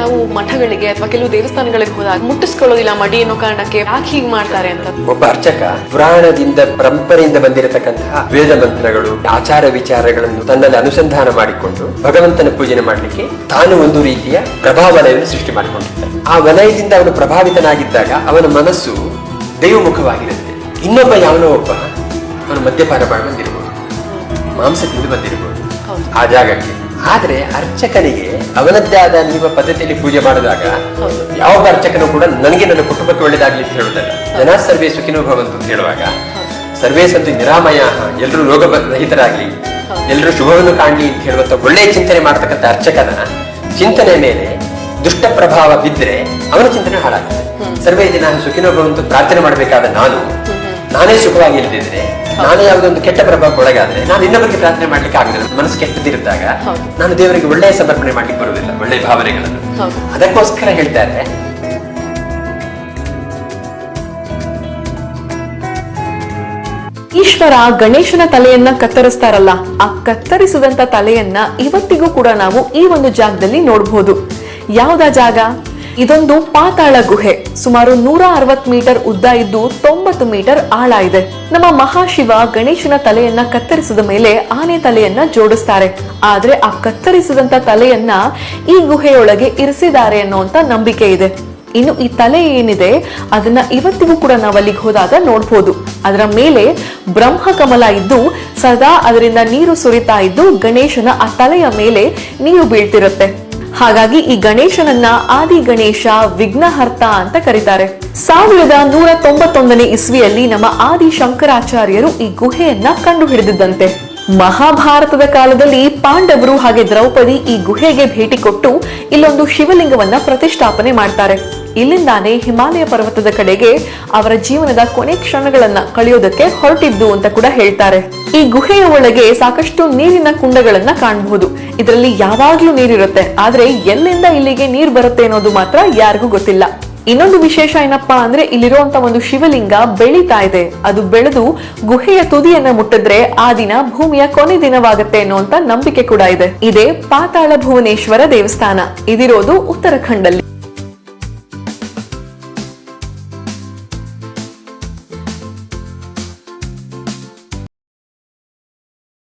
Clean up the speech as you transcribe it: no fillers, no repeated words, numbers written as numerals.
ಕೆಲವು ಮಠಗಳಿಗೆ ಅಥವಾ ಕೆಲವು ದೇವಸ್ಥಾನಗಳಿಗೆ ಹೋದಾಗ ಮುಟ್ಟಿಸ್ಕೊಳ್ಳೋದಿಲ್ಲ ಮಡಿ ಅನ್ನೋ ಕಾರಣಕ್ಕೆ ಯಾಕೆ ಹೀಗೆ ಮಾಡ್ತಾರೆ ಅಂತ. ಒಬ್ಬ ಅರ್ಚಕ ಪುರಾಣದಿಂದ ಪರಂಪರೆಯಿಂದ ಬಂದಿರತಕ್ಕಂತಹ ವೇದ ಮಂತ್ರಗಳು ಆಚಾರ ವಿಚಾರಗಳನ್ನು ತನ್ನಲ್ಲಿ ಅನುಸಂಧಾನ ಮಾಡಿಕೊಂಡು ಭಗವಂತನ ಪೂಜನೆ ಮಾಡಲಿಕ್ಕೆ ತಾನು ಒಂದು ರೀತಿಯ ಪ್ರಭಾವಲಯವನ್ನು ಸೃಷ್ಟಿ ಮಾಡಿಕೊಂಡಿರ್ತಾನೆ. ಆ ವಲಯದಿಂದ ಅವನು ಪ್ರಭಾವಿತನಾಗಿದ್ದಾಗ ಅವನ ಮನಸ್ಸು ದೈವಮುಖವಾಗಿರುತ್ತೆ. ಇನ್ನೊಬ್ಬ ಯಾವನೋ ಒಬ್ಬ ಅವನು ಮದ್ಯಪಾನ ಮಾಡಿ ಬಂದಿರಬಹುದು, ಮಾಂಸ ತಿಂದು ಬಂದಿರಬಹುದು ಆ ಜಾಗಕ್ಕೆ. ಆದ್ರೆ ಅರ್ಚಕನಿಗೆ ಅವನದ್ದೇ ಆದ ನಿಮ್ಮ ಪದ್ಧತಿಯಲ್ಲಿ ಪೂಜೆ ಮಾಡಿದಾಗ ಯಾವ ಅರ್ಚಕನು ಕೂಡ ನನಗೆ ನನ್ನ ಕುಟುಂಬಕ್ಕೆ ಒಳ್ಳೇದಾಗ್ಲಿ ಅಂತ ಹೇಳುವುದಲ್ಲ. ಜನ ಸರ್ವೇ ಸುಖಿನೋ ಭವಂತು ಅಂತ ಹೇಳುವಾಗ ಸರ್ವೇ ಸಂತು ನಿರಾಮಯ, ಎಲ್ಲರೂ ರೋಗ ರಹಿತರಾಗ್ಲಿ, ಎಲ್ಲರೂ ಶುಭವನ್ನು ಕಾಣಲಿ ಅಂತ ಹೇಳುವಂತ ಒಳ್ಳೆಯ ಚಿಂತನೆ ಮಾಡ್ತಕ್ಕಂಥ ಅರ್ಚಕನ ಚಿಂತನೆ ಮೇಲೆ ದುಷ್ಟ ಪ್ರಭಾವ ಬಿದ್ದರೆ ಅವನ ಚಿಂತನೆ ಹಾಳಾಗುತ್ತೆ. ಸರ್ವೇ ದಿನ ಸುಖಿನೋ ಭವಂತು ಪ್ರಾರ್ಥನೆ ಮಾಡಬೇಕಾದ ನಾನೇ ಸುಖವಾಗಿ ಇಲ್ಲದಿದ್ರೆ, ನಾನೇ ಯಾವುದೊಂದು ಕೆಟ್ಟ ಪ್ರಭಾವ ಒಳಗಾದ್ರೆ ನಾನು ಇನ್ನೊಬ್ಬರಿಗೆ ಪ್ರಾರ್ಥನೆ ಮಾಡ್ಲಿಕ್ಕೆ ಆಗುದಿಲ್ಲ. ಮನಸ್ಸು ಕೆಟ್ಟದಿರುತ್ತಾಗ ನಾನು ದೇವರಿಗೆ ಒಳ್ಳೆಯ ಸಮರ್ಪಣೆ ಮಾಡ್ಲಿಕ್ಕೆ ಬರುವುದಿಲ್ಲ, ಒಳ್ಳೆಯ ಭಾವನೆಗಳನ್ನು. ಅದಕ್ಕೋಸ್ಕರ ಹೇಳ್ತಾರೆ, ಈಶ್ವರ ಗಣೇಶನ ತಲೆಯನ್ನ ಕತ್ತರಿಸ್ತಾರಲ್ಲ, ಆ ಕತ್ತರಿಸಿದಂತ ತಲೆಯನ್ನ ಇವತ್ತಿಗೂ ಕೂಡ ನಾವು ಈ ಒಂದು ಜಾಗದಲ್ಲಿ ನೋಡಬಹುದು. ಯಾವ್ದಾ ಜಾಗ? ಇದೊಂದು ಪಾತಾಳ ಗುಹೆ. ಸುಮಾರು 160 ಮೀಟರ್ ಉದ್ದ ಇದ್ದು 90 ಮೀಟರ್ ಆಳ ಇದೆ. ನಮ್ಮ ಮಹಾಶಿವ ಗಣೇಶನ ತಲೆಯನ್ನ ಕತ್ತರಿಸಿದ ಮೇಲೆ ಆನೆ ತಲೆಯನ್ನ ಜೋಡಿಸ್ತಾರೆ. ಆದ್ರೆ ಆ ಕತ್ತರಿಸಿದಂತ ತಲೆಯನ್ನ ಈ ಗುಹೆಯೊಳಗೆ ಇರಿಸಿದ್ದಾರೆ ಅನ್ನುವಂತ ನಂಬಿಕೆ ಇದೆ. ಇನ್ನು ಈ ತಲೆ ಏನಿದೆ ಅದನ್ನ ಇವತ್ತಿಗೂ ಕೂಡ ನಾವು ಅಲ್ಲಿಗೆ ಹೋದಾಗ ನೋಡ್ಬೋದು. ಅದರ ಮೇಲೆ ಬ್ರಹ್ಮ ಕಮಲ ಇದ್ದು ಸದಾ ಅದರಿಂದ ನೀರು ಸುರಿತಾ ಇದ್ದು ಗಣೇಶನ ಆ ತಲೆಯ ಮೇಲೆ ನೀರು ಬೀಳ್ತಿರುತ್ತೆ. ಹಾಗಾಗಿ ಈ ಗಣೇಶನನ್ನ ಆದಿ ಗಣೇಶ, ವಿಘ್ನಹರ್ತ ಅಂತ ಕರೀತಾರೆ. 1191 ಇಸ್ವಿಯಲ್ಲಿ ನಮ್ಮ ಆದಿ ಶಂಕರಾಚಾರ್ಯರು ಈ ಗುಹೆಯನ್ನ ಕಂಡು ಹಿಡಿದಿದ್ದಂತೆ. ಮಹಾಭಾರತದ ಕಾಲದಲ್ಲಿ ಪಾಂಡವರು ಹಾಗೆ ದ್ರೌಪದಿ ಈ ಗುಹೆಗೆ ಭೇಟಿ ಕೊಟ್ಟು ಇಲ್ಲೊಂದು ಶಿವಲಿಂಗವನ್ನ ಪ್ರತಿಷ್ಠಾಪನೆ ಮಾಡ್ತಾರೆ. ಇಲ್ಲಿಂದಾನೇ ಹಿಮಾಲಯ ಪರ್ವತದ ಕಡೆಗೆ ಅವರ ಜೀವನದ ಕೊನೆ ಕ್ಷಣಗಳನ್ನ ಕಳೆಯೋದಕ್ಕೆ ಹೊರಟಿದ್ದು ಅಂತ ಕೂಡ ಹೇಳ್ತಾರೆ. ಈ ಗುಹೆಯ ಒಳಗೆ ಸಾಕಷ್ಟು ನೀರಿನ ಕುಂಡಗಳನ್ನ ಕಾಣಬಹುದು. ಇದರಲ್ಲಿ ಯಾವಾಗ್ಲೂ ನೀರಿರುತ್ತೆ, ಆದ್ರೆ ಎಲ್ಲಿಂದ ಇಲ್ಲಿಗೆ ನೀರು ಬರುತ್ತೆ ಅನ್ನೋದು ಮಾತ್ರ ಯಾರಿಗೂ ಗೊತ್ತಿಲ್ಲ. ಇನ್ನೊಂದು ವಿಶೇಷ ಏನಪ್ಪಾ ಅಂದ್ರೆ ಇಲ್ಲಿರುವಂತ ಒಂದು ಶಿವಲಿಂಗ ಬೆಳೀತಾ ಇದೆ. ಅದು ಬೆಳೆದು ಗುಹೆಯ ತುದಿಯನ್ನ ಮುಟ್ಟಿದ್ರೆ ಆ ದಿನ ಭೂಮಿಯ ಕೊನೆ ದಿನವಾಗುತ್ತೆ ಅನ್ನುವಂತ ನಂಬಿಕೆ ಕೂಡ ಇದೆ. ಇದೇ ಪಾತಾಳ ಭುವನೇಶ್ವರ ದೇವಸ್ಥಾನ. ಇದಿರೋದು ಉತ್ತರಾಖಂಡ್ ಅಲ್ಲಿ.